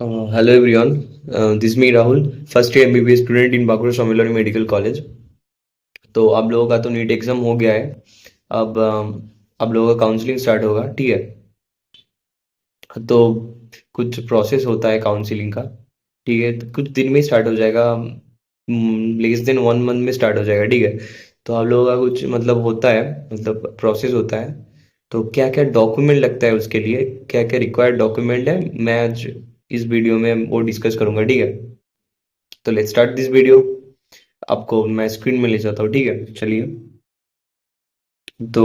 Hello everyone, this is me Rahul, first year MBBS student in Bankura Samilani Medical College। तो आप लोगों का तो नीट एग्जाम हो गया है। अब आप लोगों का काउंसलिंग स्टार्ट होगा, ठीक है। तो कुछ प्रोसेस होता है काउंसलिंग का, ठीक है। तो कुछ दिन में स्टार्ट हो जाएगा, लेस देन 1 मंथ में स्टार्ट हो जाएगा, ठीक है। तो आप लोगों का कुछ मतलब होता है, मतलब प्रोसेस होता है। तो क्या क्या डॉक्यूमेंट लगता है उसके लिए, क्या क्या रिक्वायर्ड डॉक्यूमेंट है, मैं आज इस वीडियो में वो डिस्कस करूंगा, ठीक है। तो लेट्स स्टार्ट दिस वीडियो। आपको मैं स्क्रीन में ले जाता हूँ, ठीक है, चलिए। तो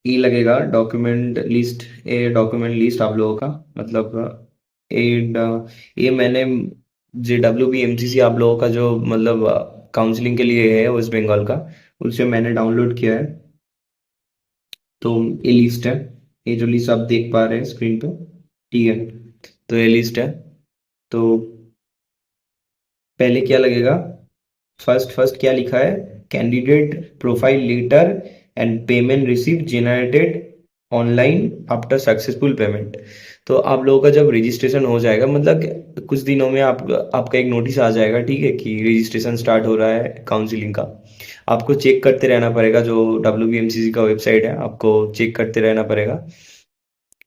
ये लगेगा डॉक्यूमेंट लिस्ट, ये डॉक्यूमेंट लिस्ट आप लोगों का मतलब ये ये मैंने JWBMCC आप लोगों का जो मतलब काउंसलिंग के लिए है वेस्ट बंगाल का, उससे मैंने डाउनलोड किया है। तो ये लिस्ट है, ये जो लिस्ट आप देख पा रहे हैं स्क्रीन पे, ठीक है। तो ये लिस्ट है। तो पहले क्या लगेगा, फर्स्ट फर्स्ट क्या लिखा है, candidate profile letter and payment receipt generated online after successful payment. तो आप लोगों का जब रजिस्ट्रेशन हो जाएगा, मतलब कुछ दिनों में आपका एक नोटिस आ जाएगा, ठीक है, कि रजिस्ट्रेशन स्टार्ट हो रहा है काउंसिलिंग का। आपको चेक करते रहना पड़ेगा, जो WBMCC का वेबसाइट है, आपको चेक करते रहना पड़ेगा।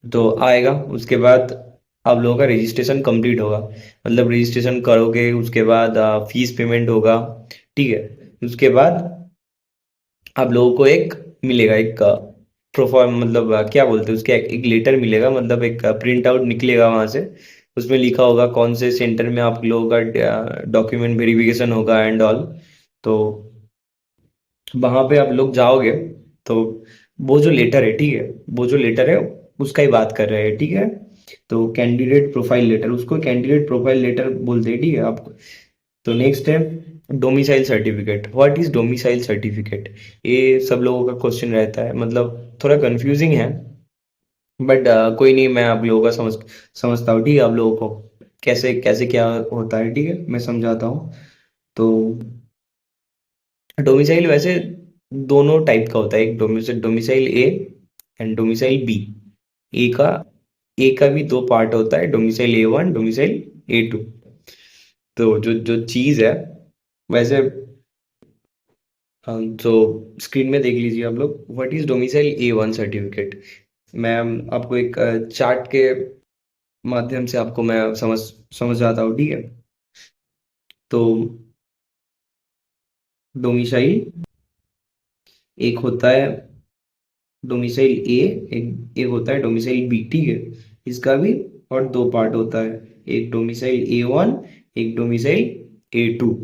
तो आएगा, उसके बाद आप लोगों का रजिस्ट्रेशन कंप्लीट होगा, मतलब रजिस्ट्रेशन करोगे, उसके बाद फीस पेमेंट होगा, ठीक है। उसके बाद आप लोगों को एक मिलेगा, एक प्रोफॉर्म मतलब क्या बोलते हैं उसके, एक लेटर मिलेगा, मतलब एक प्रिंट आउट निकलेगा वहां से। उसमें लिखा होगा कौन से सेंटर में आप लोगों का डॉक्यूमेंट वेरिफिकेशन होगा एंड ऑल। तो वहां पे आप लोग जाओगे, तो वो जो लेटर है, ठीक है, वो जो लेटर है उसका ही बात कर रहे हैं, ठीक है। तो कैंडिडेट प्रोफाइल लेटर, उसको कैंडिडेट प्रोफाइल लेटर बोलते हैं, ठीक है आप। तो नेक्स्ट है domicile certificate. What is domicile certificate, ये सब लोगों का क्वेश्चन रहता है, मतलब थोड़ा कंफ्यूजिंग है, बट कोई नहीं, मैं आप लोगों का समझता हूँ, ठीक है। आप लोगों को कैसे कैसे क्या होता है, ठीक है, मैं समझाता हूँ। तो डोमिसाइल वैसे दोनों टाइप का होता है, एक domicile domicile A and domicile B. A का ए का भी दो पार्ट होता है, डोमिसाइल A1, डोमिसाइल A2। तो जो जो चीज है वैसे, तो स्क्रीन में देख लीजिए आप लोग, what is domicile A1 certificate. मैं आपको एक चार्ट के माध्यम से आपको मैं समझ आता हूँ, ठीक है। तो डोमिसाइल एक होता है डोमिसाइल ए, एक होता है डोमिसाइल बी, ठीक है। इसका भी और दो पार्ट होता है, एक डोमिसाइल A1, एक डोमिसाइल A2,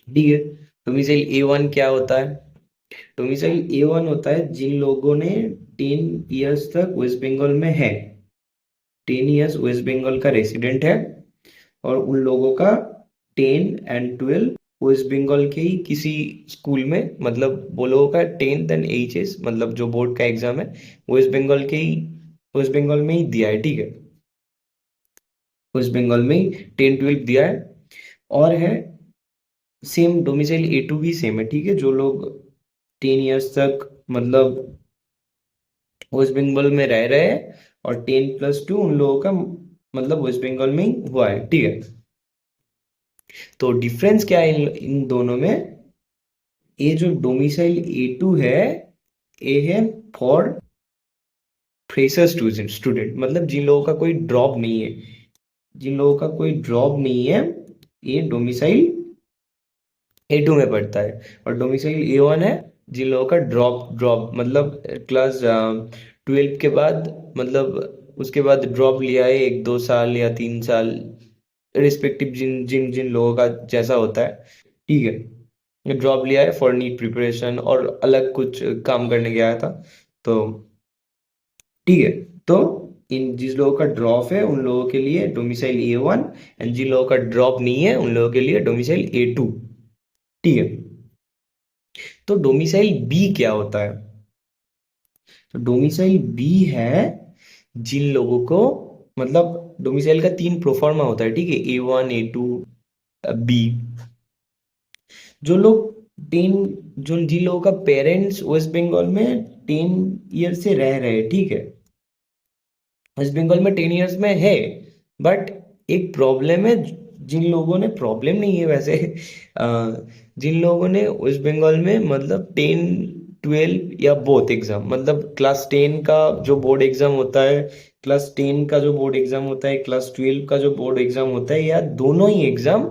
ठीक है। डोमिसाइल A1 क्या होता है, डोमिसाइल A1 होता है जिन लोगों ने 10 इयर्स तक वेस्ट बंगाल में है, 10 इयर्स वेस्ट बंगाल का रेसिडेंट है, और उन लोगों का 10 एंड 12 वेस्ट बंगाल के ही किसी स्कूल में, मतलब वो लोगों का 10th एंड 8th, मतलब जो बोर्ड का एग्जाम है वेस्ट बंगाल के ही, वेस्ट बंगाल में ही दिया है, ठीक है। वेस्ट बंगाल में ही 10 12 दिया है। और है सेम डोमिसाइल A2 भी सेम है, ठीक है। जो लोग 10 इयर्स तक मतलब वेस्ट बंगाल में रह रहे हैं, और 10+2 उन लोगों का मतलब वेस्ट बंगाल में ही हुआ है, ठीक है। तो डिफरेंस क्या है इन दोनों में, ये जो डोमिसाइल A2 है, ये है फॉर फ्रेशर स्टूडेंट, मतलब जिन लोगों का कोई ड्रॉप नहीं है, जिन लोगों का कोई ड्रॉप नहीं है, ये डोमिसाइल A2 में पड़ता है। और डोमिसाइल A1 है जिन लोगों का ड्रॉप ड्रॉप मतलब क्लास 12 के बाद, मतलब उसके बाद ड्रॉप लिया है 1 2 साल या 3 साल, रिस्पेक्टिव जिन जिन जिन लोगों का जैसा होता है, ठीक है। ड्रॉप लिया है फॉर नीट प्रिपरेशन और अलग कुछ काम करने गया था, तो ठीक है। तो इन जिस लोगों का ड्रॉप है उन लोगों के लिए डोमिसाइल A1, एंड जिन लोगों का ड्रॉप नहीं है उन लोगों के लिए डोमिसाइल A2, ठीक है। तो डोमिसाइल बी क्या होता है, तो डोमिसाइल बी है जिन लोगों को, मतलब डोमिसाइल का 3 प्रोफार्मा होता है, ठीक है, A1 A2 बी। जो लोग 10 जो जिन लोगों का पेरेंट्स वेस्ट बंगाल में 10 ईयर से रह रहे हैं, ठीक है, वेस्ट बंगाल में 10 इयर्स में है, बट एक प्रॉब्लम है। जिन लोगों ने, प्रॉब्लम नहीं है वैसे, अ, जिन लोगों ने वेस्ट बंगाल में मतलब 10, 12 या बोथ एग्जाम, मतलब क्लास 10 का जो बोर्ड एग्जाम होता है, क्लास 10 का जो बोर्ड एग्जाम होता है, क्लास 12 का जो बोर्ड एग्जाम होता है, या दोनों ही एग्जाम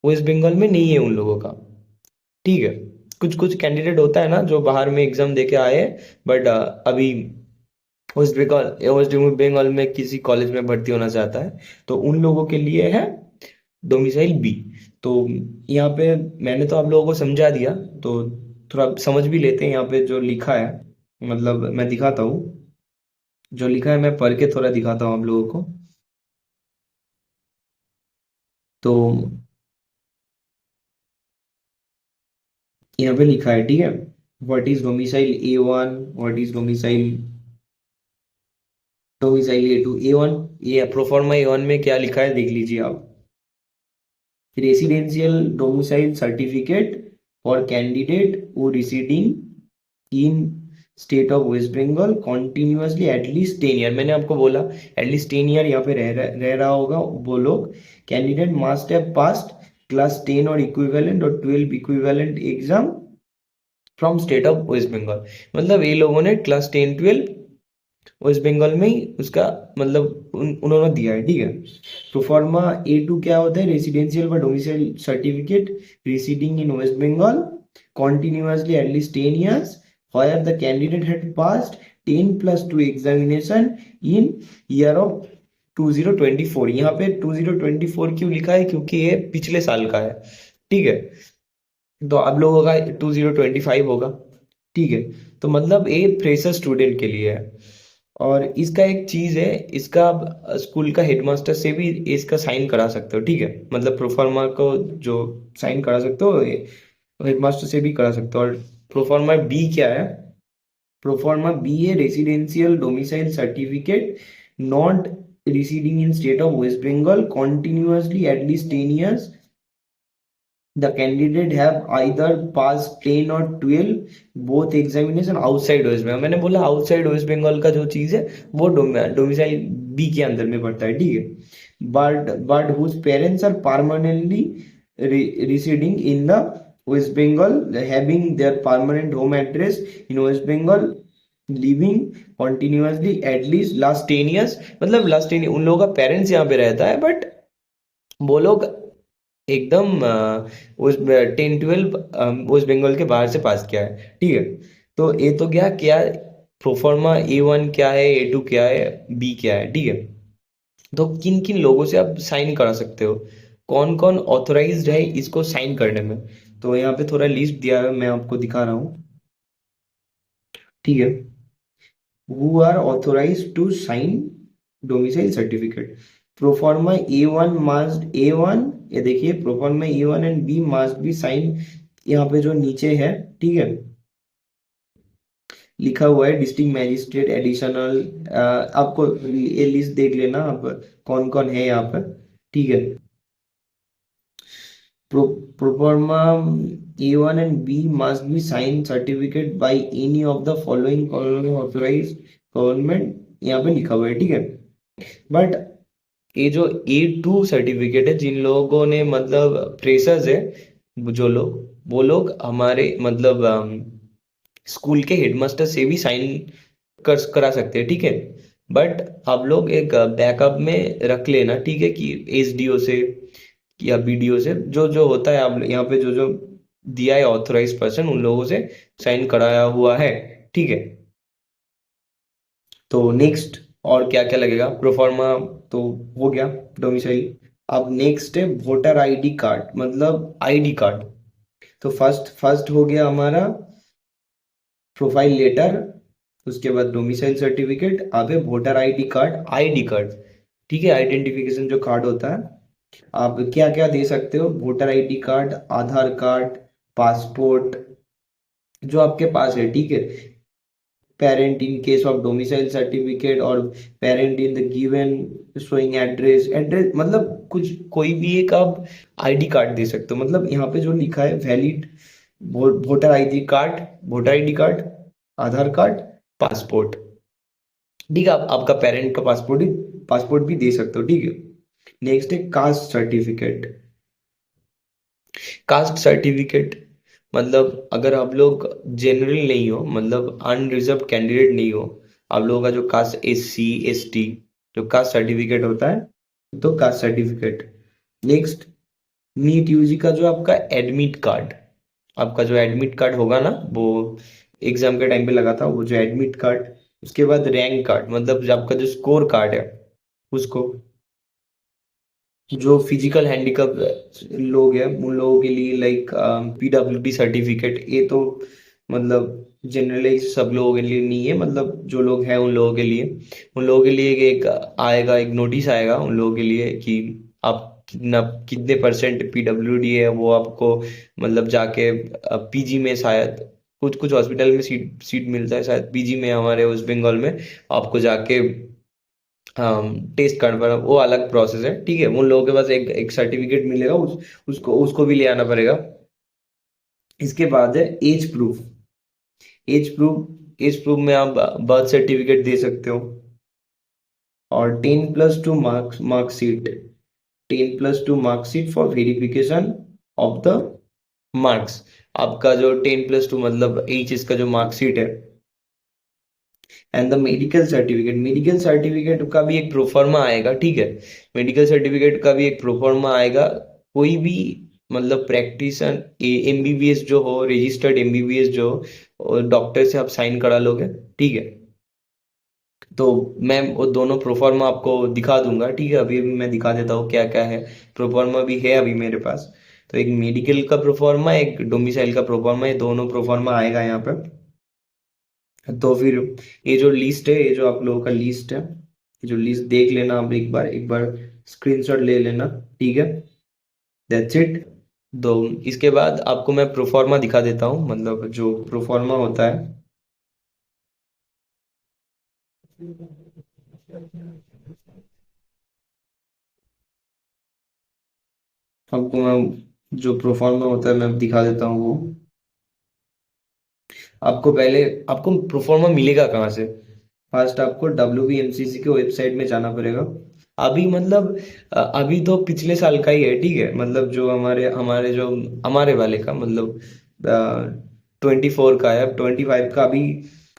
वेस्ट बंगाल में नहीं है उन लोगों का। ठीक है, कुछ कुछ कैंडिडेट होता है ना जो बाहर में एग्जाम दे के आए, बट अभी वेस्ट बंगाल में किसी कॉलेज में भर्ती होना चाहता है, तो उन लोगों के लिए है डोमिसाइल बी। तो यहाँ पे मैंने तो आप लोगों को समझा दिया, तो थोड़ा समझ भी लेते हैं यहाँ पे जो लिखा है। मतलब मैं दिखाता हूँ, जो लिखा है मैं पढ़ के थोड़ा दिखाता हूँ आप लोगों को। तो यहाँ पे लिखा है, ठीक है, what is domicile A1, what is domicile A2। ये प्रोफॉर्मा A1 में क्या लिखा है देख लीजिए आप। Residential domicile certificate for candidate who residing in state of West Bengal continuously at least 10 year. मैंने आपको बोला एटलीस्ट 10 ईयर यहाँ पे रह रहा होगा वो लोग। Candidate must have passed class 10 और इक्विवेलेंट और 12 equivalent exam from state of West Bengal. मतलब ये लोगों ने क्लास 10, 12 वेस्ट बंगाल में ही उसका मतलब उन्होंने दिया है, ठीक है। प्रोफार्मा A2 क्या होता है? रेसिडेंशियल व domicile certificate residing in West Bengal continuously at least 10 years where the candidate had passed 10+2 examination in year of 2024। यहाँ पे 2024 क्यों लिखा है? क्योंकि ये पिछले साल का है, ठीक है। तो आप लोगों का 2025 होगा, ठीक है। तो मतलब ये फ्रेशर स्टूडेंट के लिए है। और इसका एक चीज है, इसका आप स्कूल का हेडमास्टर से भी इसका साइन करा सकते हो, ठीक है। मतलब प्रोफार्मा को जो साइन करा सकते हो, हेडमास्टर से भी करा सकते हो। और प्रोफार्मा बी क्या है? प्रोफार्मा बी है residential domicile certificate not residing in state of West Bengal continuously at least 10 years। The candidate have either passed 10 or 12 both examination outside West Bengal। मैंने बोला आउटसाइड वेस्ट बंगाल का जो चीज है वो डोमिसाइल बी के अंदर में पड़ता है, ठीक है। But whose parents are permanently residing in the West Bengal, having their permanent home address in West Bengal, living continuously at least last 10 years। मतलब लास्ट 10 उन लोगों का पेरेंट्स यहाँ पे रहता है, बट वो लोग एकदम उस 10, 12 वेस्ट बंगाल के बाहर से पास किया है, ठीक है। तो ये तो क्या क्या प्रोफार्मा A1 क्या है, A2 क्या है, बी क्या है, ठीक है। तो किन किन लोगों से आप साइन करा सकते हो, कौन कौन ऑथोराइज्ड है इसको साइन करने में? तो यहाँ पे थोड़ा लिस्ट दिया है, मैं आपको दिखा रहा हूँ, ठीक है। who are authorized to sign domicile certificate। Proforma A1 must A1, ये देखिए proforma A1 and B must be signed। यहाँ पे जो नीचे है, ठीक है, लिखा हुआ है डिस्ट्रिक्ट मैजिस्ट्रेट एडिशनल। आपको ये लिस्ट देख लेना आप कौन कौन है यहाँ पर, ठीक है। Proforma A1 and B must be signed certificate by any of the following authorized government, यहाँ पे लिखा हुआ है, ठीक है। बट ये जो A2 सर्टिफिकेट है, जिन लोगों ने मतलब फ्रेशर्स है जो लोग, वो लोग हमारे मतलब स्कूल के हेडमास्टर से भी साइन करा सकते हैं, ठीक है। बट आप लोग एक बैकअप में रख लेना, ठीक है, कि SDO से या BDO से जो जो होता है, आप यहाँ पे जो जो दिया है ऑथोराइज पर्सन, उन लोगों से साइन कराया हुआ है, ठीक है। तो नेक्स्ट और क्या क्या लगेगा? प्रोफार्मा तो हो गया, डोमिसाइल। अब नेक्स्ट है वोटर ID कार्ड, मतलब ID कार्ड। तो फर्स्ट फर्स्ट हो गया हमारा प्रोफाइल लेटर, उसके बाद डोमिसाइल सर्टिफिकेट, अब है वोटर ID कार्ड, ठीक है, आइडेंटिफिकेशन जो कार्ड होता है। आप क्या क्या दे सकते हो? Voter ID card, Aadhaar card, passport जो आपके पास है, ठीक है। Parent in case of domicile certificate, और parent in the given showing address मतलब कुछ कोई भी एक आप ID कार्ड दे सकते हो। मतलब यहाँ पे जो लिखा है valid voter ID card, Aadhaar card, passport, ठीक है, आप आपका पेरेंट का पासपोर्ट भी दे सकते हो, ठीक है। नेक्स्ट है कास्ट सर्टिफिकेट। कास्ट सर्टिफिकेट मतलब अगर आप लोग जनरल नहीं हो, मतलब अनरिजर्व कैंडिडेट नहीं हो, आप लोगों का जो कास्ट SC ST जो कास्ट सर्टिफिकेट होता है, तो caste certificate. Next NEET UG का जो आपका एडमिट कार्ड, आपका जो एडमिट कार्ड होगा ना, वो एग्जाम के टाइम पे लगा था, वो जो एडमिट कार्ड। उसके बाद रैंक कार्ड, मतलब जो आपका जो स्कोर कार्ड है उसको। जो फिजिकल हैंडीकैप लोग हैं उन लोगों के लिए लाइक PWD सर्टिफिकेट, ये तो मतलब जनरली सब लोगों के लिए नहीं है, मतलब जो लोग हैं उन लोगों के लिए एक आएगा, एक नोटिस आएगा उन लोगों के लिए कि आप कितना कितने परसेंट PWD है, वो आपको मतलब जाके PG में शायद कुछ कुछ हॉस्पिटल में सीट सीट मिलता है, शायद PG में हमारे वेस्ट बंगाल में आपको जाके टेस्ट करना पड़ेगा, वो अलग प्रोसेस है, ठीक है। उन लोगों के पास एक एक सर्टिफिकेट मिलेगा, उसको उसको भी ले आना पड़ेगा। इसके बाद है एज प्रूफ। एज प्रूफ में आप बर्थ सर्टिफिकेट दे सकते हो, और 10+2 marksheet, 10+2 marksheet for verification of the marks. आपका जो 10+2 मतलब HS का जो मार्कशीट है, एंड द मेडिकल सर्टिफिकेट का भी एक प्रोफार्मा आएगा, ठीक है। मेडिकल सर्टिफिकेट का भी एक प्रोफार्मा आएगा। कोई भी मतलब प्रैक्टिशन MBBS जो हो, रजिस्टर्ड MBBS जो हो, डॉक्टर से आप साइन करा लोगे, ठीक है। तो मैं वो दोनों प्रोफार्मा आपको दिखा दूंगा, ठीक है। अभी अभी मैं दिखा देता हूँ क्या क्या है। प्रोफार्मा भी है अभी मेरे पास। तो एक मेडिकल का प्रोफार्मा, एक डोमिसाइल का प्रोफार्मा, ये दोनों प्रोफार्मा आएगा यहाँ पे। तो फिर ये जो लिस्ट है, ये जो आप लोगों का लिस्ट है, ये जो लिस्ट देख लेना आप, एक बार स्क्रीनशॉट ले लेना, ठीक है। That's it. तो इसके बाद आपको मैं प्रोफार्मा दिखा देता हूँ, मतलब जो प्रोफार्मा होता है। आपको मैं जो प्रोफार्मा होता है मैं दिखा देता हूँ वो। आपको पहले आपको प्रोफार्मा मिलेगा कहाँ से? फर्स्ट आपको WBMCC के वेबसाइट में जाना पड़ेगा। अभी मतलब अभी तो पिछले साल का ही है, ठीक है। मतलब जो हमारे हमारे जो हमारे वाले का मतलब 24 का है, 25 का अभी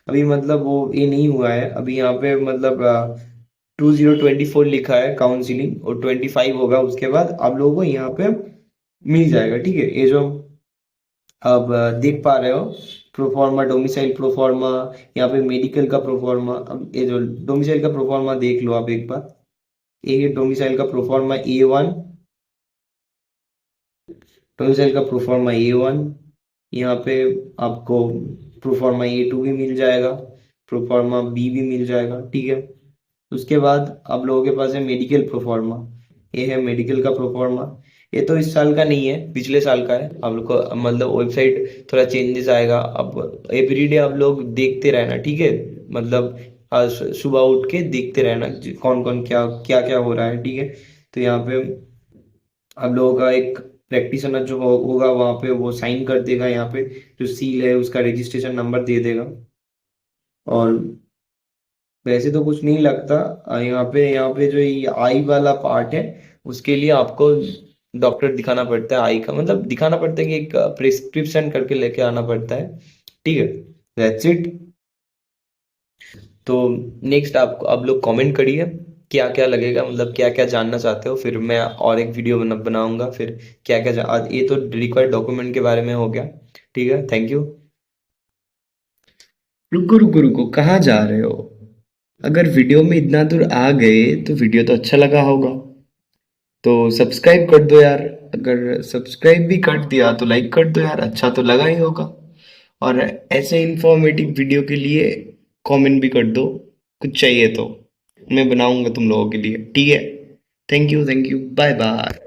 अभी मतलब वो ये नहीं हुआ है अभी यहाँ पे, मतलब 2024 लिखा है काउंसिलिंग, और 25 होगा उसके बाद आप लोगों को यहाँ पे मिल जाएगा, ठीक है। ये जो अब देख पा रहे हो, प्रोफार्मा डोमिसाइल प्रोफार्मा, यहाँ पे मेडिकल का प्रोफार्मा। अब ये जो डोमिसाइल का प्रोफार्मा देख लो आप एक बार। ये डोमिसाइल का प्रोफार्मा A1, डोमिसाइल का प्रोफार्मा A1। यहाँ पे आपको प्रोफार्मा A2 भी मिल जाएगा, प्रोफार्मा B भी मिल जाएगा, ठीक है। उसके बाद आप लोगों के पास है मेडिकल प्रोफार्मा। ये है मेडिकल का प्रोफार्मा। ये तो इस साल का नहीं है, पिछले साल का है। आप लोग को मतलब वेबसाइट थोड़ा चेंजेस आएगा, अब एवरीडे आप लोग देखते रहना, ठीक है। मतलब आज सुबह उठ के देखते रहना कौन कौन क्या क्या क्या हो रहा है, ठीक है। तो यहाँ पे आप लोगों का एक प्रैक्टिशनर जो होगा वहाँ पे, वो साइन कर देगा यहाँ पे, जो सील है उसका रजिस्ट्रेशन नंबर दे देगा। और वैसे तो कुछ नहीं लगता। यहाँ पे जो ये आई वाला पार्ट है, उसके लिए आपको डॉक्टर दिखाना पड़ता है। आई का मतलब दिखाना पड़ता है कि एक प्रिस्क्रिप्शन करके लेके आना पड़ता है, ठीक है। That's it. तो नेक्स्ट आप लोग कमेंट करिए क्या क्या लगेगा, मतलब क्या क्या जानना चाहते हो, फिर मैं और एक वीडियो बनाऊंगा फिर क्या क्या ये तो रिक्वायर्ड डॉक्यूमेंट के बारे में हो गया, ठीक है। Thank you. रुको रुको रुको, कहाँ जा रहे हो? अगर वीडियो में इतना दूर आ गए तो वीडियो तो अच्छा लगा होगा, तो सब्सक्राइब कर दो यार। अगर सब्सक्राइब भी कर दिया तो लाइक कर दो यार, अच्छा तो लगा ही होगा। और ऐसे इंफॉर्मेटिव वीडियो के लिए कमेंट भी कर दो, कुछ चाहिए तो मैं बनाऊंगा तुम लोगों के लिए, ठीक है। Thank you, bye bye.